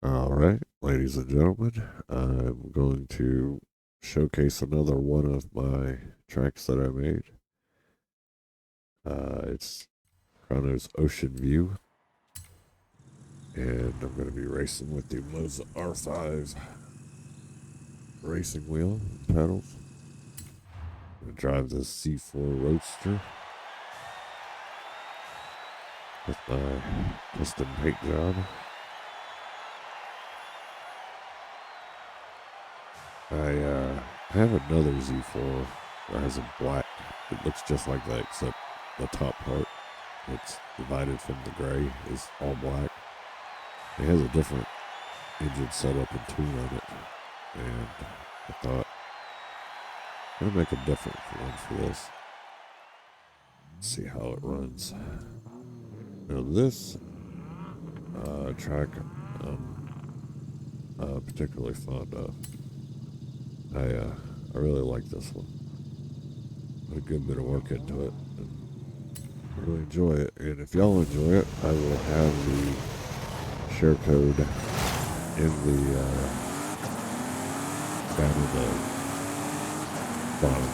All right, ladies and gentlemen, I'm going to showcase another one of my tracks that I made. It's Chrono's Ocean View, and I'm going to be racing with the Moza R5 racing wheel and pedals. I'm going to drive this C4 Roadster with my custom paint job. I have another Z4 that has a black. It looks just like that, except the top part, it's divided from the gray, is all black. It has a different engine setup and tune on it, and I thought I'm gonna make a different one for this. See how it runs. Now this track I'm particularly fond of. I really like this one. Put a good bit of work into it, and I really enjoy it. And if y'all enjoy it, I will have the share code in the down in the bottom.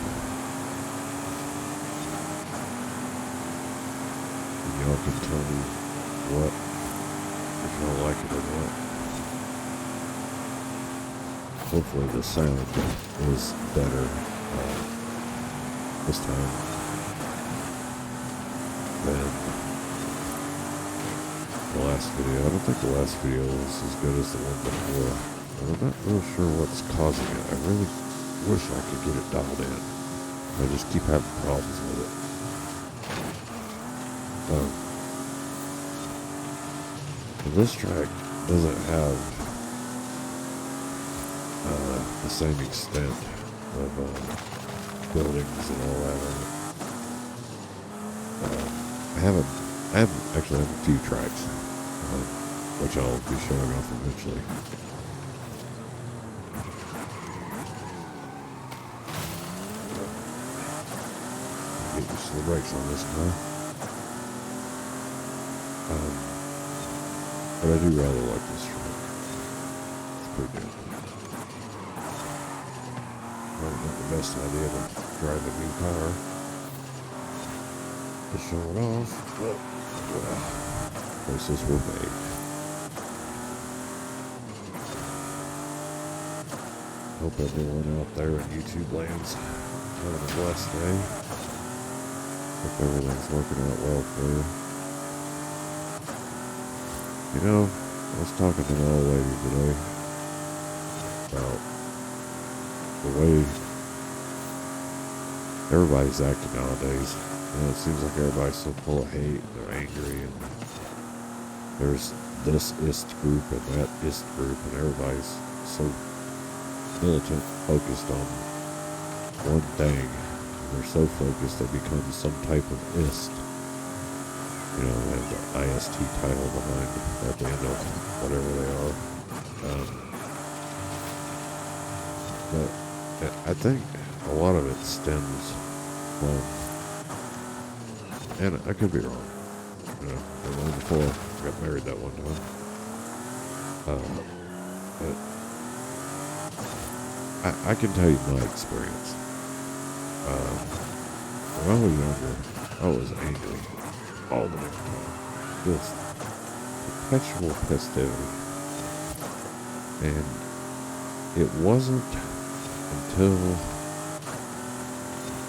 And y'all can tell me what, if y'all like it or not. Hopefully the sound is better this time than the last video. I don't think the last video was as good as the one before. And I'm not really sure what's causing it. I really wish I could get it dialed in. I just keep having problems with it. This track doesn't have the same extent of buildings and all that on it. I have a few tracks, which I'll be showing off eventually. Get used to the brakes on this car. But I do rather like this track. It's pretty good. Probably not the best idea to drive a new car to show it off, but choices were made. Hope everyone out there in YouTube land's having a blessed day. Hope everything's working out well for you. You know, I was talking to an old lady today about the way everybody's acting nowadays. You know, it seems like everybody's so full of hate and they're angry, and there's this ist group and that ist group, and everybody's so militant, focused on one thing. They're so focused they become some type of ist. You know, they have the IST title behind at the end of whatever they are. But I think a lot of it stems from, and I could be wrong. You know, I was before I got married that one time. But I can tell you my experience. When I was younger, I was angry all the time. Just perpetual festivity. And it wasn't until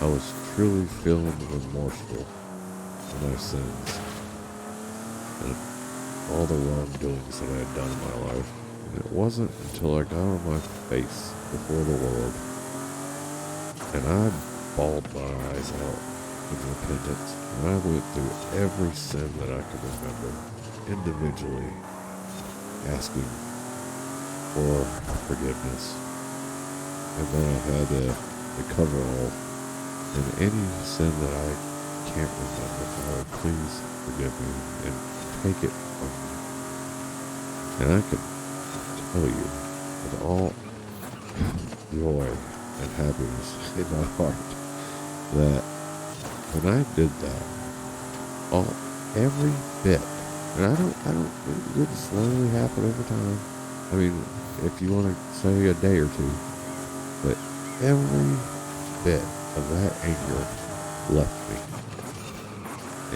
I was truly feeling remorseful for my sins and all the wrongdoings that I had done in my life. And it wasn't until I got on my face before the Lord and I bawled my eyes out in repentance, and I went through every sin that I could remember individually, asking for forgiveness. And then I had to cover all, and any sin that I can't remember, Lord, please forgive me and take it from me. And I can tell you with all joy and happiness in my heart that when I did that, every bit, and it didn't slowly happen over time. I mean, if you want to say a day or two, but every bit of that anger left me.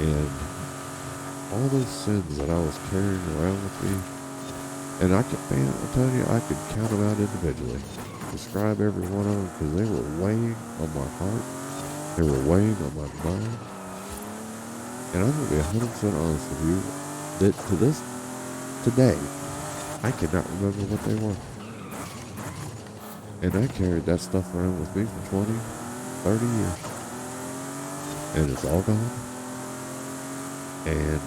And all those sins that I was carrying around with me, and I could, man, I'll tell you, I could count them out individually, describe every one of them, because they were weighing on my heart, they were weighing on my mind, and I'm going to be 100% honest with you, that today, I cannot remember what they were. And I carried that stuff around with me for 20, 30 years. And it's all gone. And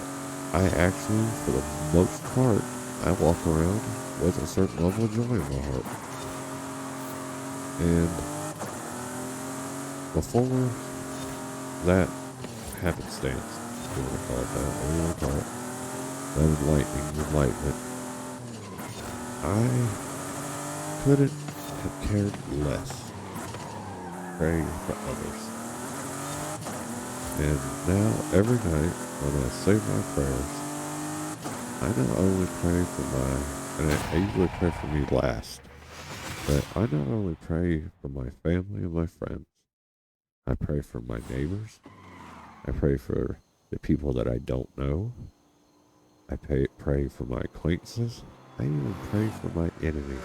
I actually, for the most part, I walk around with a certain level of joy in my heart. And before that happenstance, if you want to call it that, what do you want to call it, that enlightenment, I couldn't have cared less praying for others. And now, every night, when I say my prayers, I not only pray for and I usually pray for me last, but I not only pray for my family and my friends, I pray for my neighbors, I pray for the people that I don't know, I pray for my acquaintances, I even pray for my enemies.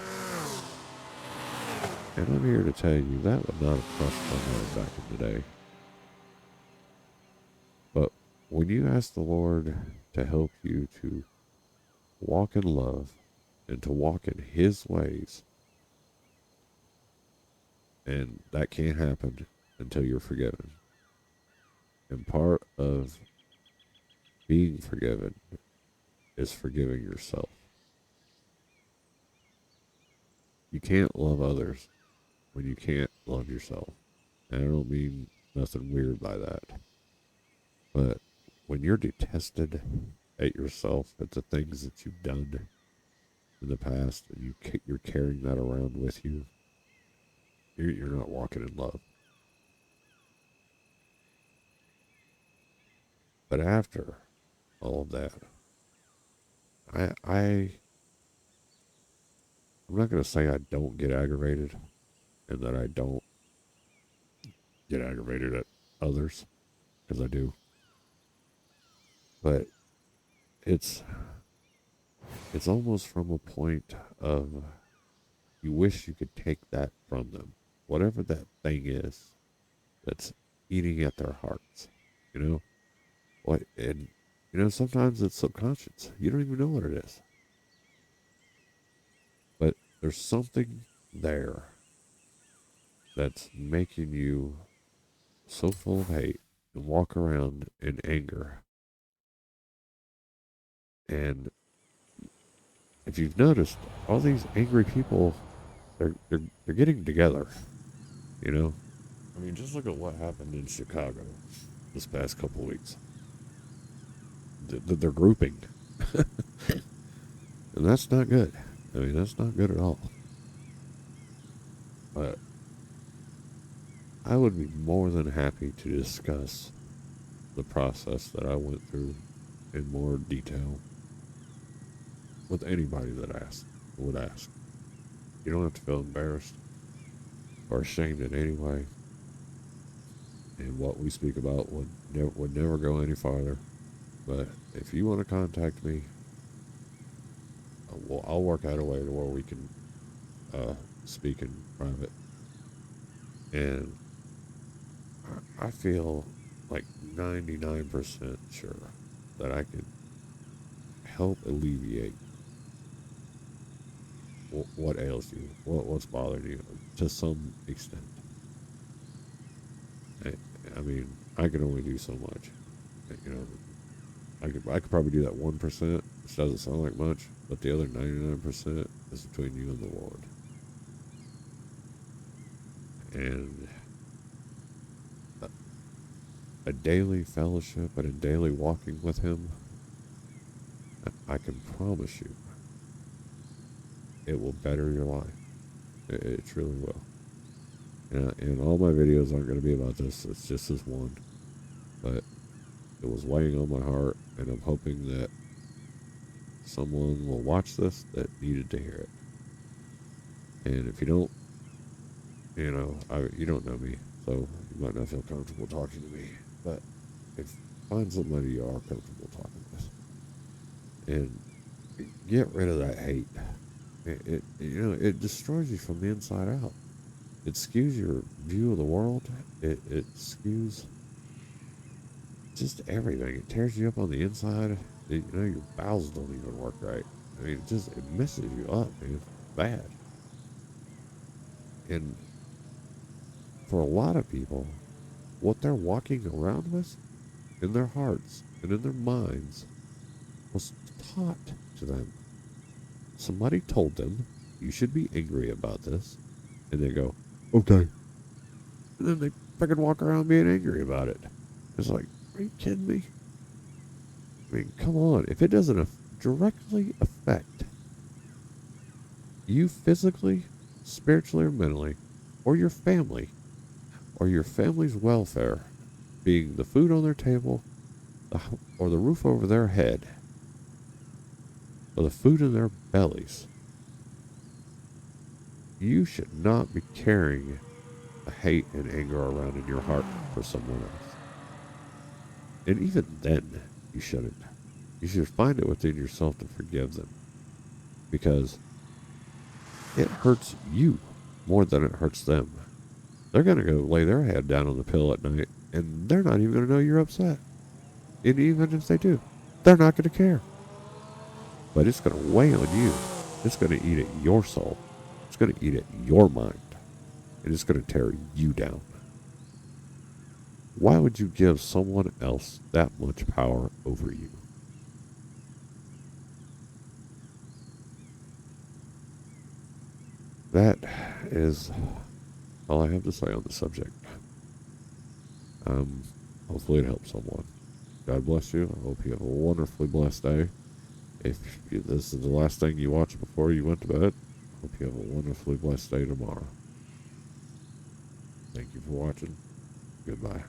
And I'm here to tell you that would not have crossed my mind back in the day. But when you ask the Lord to help you to walk in love and to walk in His ways, and that can't happen until you're forgiven. And part of being forgiven is forgiving yourself. You can't love others when you can't love yourself. And I don't mean nothing weird by that. But when you're detested at yourself, at the things that you've done in the past, and you're carrying that around with you, you're not walking in love. But after all of that, I'm not going to say I don't get aggravated and that I don't get aggravated at others, because I do. But it's almost from a point of you wish you could take that from them, whatever that thing is that's eating at their hearts, you know. And sometimes it's subconscious. You don't even know what it is, but there's something there that's making you so full of hate and walk around in anger. And if you've noticed, all these angry people, they're getting together. You know, I mean, just look at what happened in Chicago this past couple of weeks. They're grouping, and that's not good. I mean, that's not good at all. But I would be more than happy to discuss the process that I went through in more detail with anybody that would ask. You don't have to feel embarrassed or ashamed in any way. And what we speak about would never go any farther. But if you want to contact me, I'll work out a way to where we can speak in private. And I feel like 99% sure that I can help alleviate what ails you, what's bothering you to some extent. I, I mean, I can only do so much. You know, I could probably do that 1%, which doesn't sound like much, but the other 99% is between you and the Lord. And a daily fellowship and a daily walking with Him, I can promise you, it will better your life. It truly will. And all my videos aren't going to be about this. It's just this one. But it was weighing on my heart, and I'm hoping that someone will watch this that needed to hear it. And if you don't, you don't know me, so you might not feel comfortable talking to me. But if find somebody you are comfortable talking with, and get rid of that hate. It destroys you from the inside out. It skews your view of the world. It skews just everything. It tears you up on the inside. Your bowels don't even work right. I mean, it messes you up, man. It's bad. And for a lot of people, what they're walking around with in their hearts and in their minds was taught to them. Somebody told them, you should be angry about this. And they go, okay. And then they freaking walk around being angry about it. It's like, are you kidding me? I mean, come on. If it doesn't directly affect you physically, spiritually, or mentally, or your family's welfare, being the food on their table, or the roof over their head, or the food in their bellies, you should not be carrying the hate and anger around in your heart for someone else. And even then, you shouldn't. You should find it within yourself to forgive them. Because it hurts you more than it hurts them. They're going to go lay their head down on the pillow at night, and they're not even going to know you're upset. And even if they do, they're not going to care. But it's going to weigh on you. It's going to eat at your soul. It's going to eat at your mind. And it's going to tear you down. Why would you give someone else that much power over you? That is all I have to say on the subject. Hopefully it helps someone. God bless you. I hope you have a wonderfully blessed day. If this is the last thing you watch before you went to bed, hope you have a wonderfully blessed day tomorrow. Thank you for watching. Goodbye.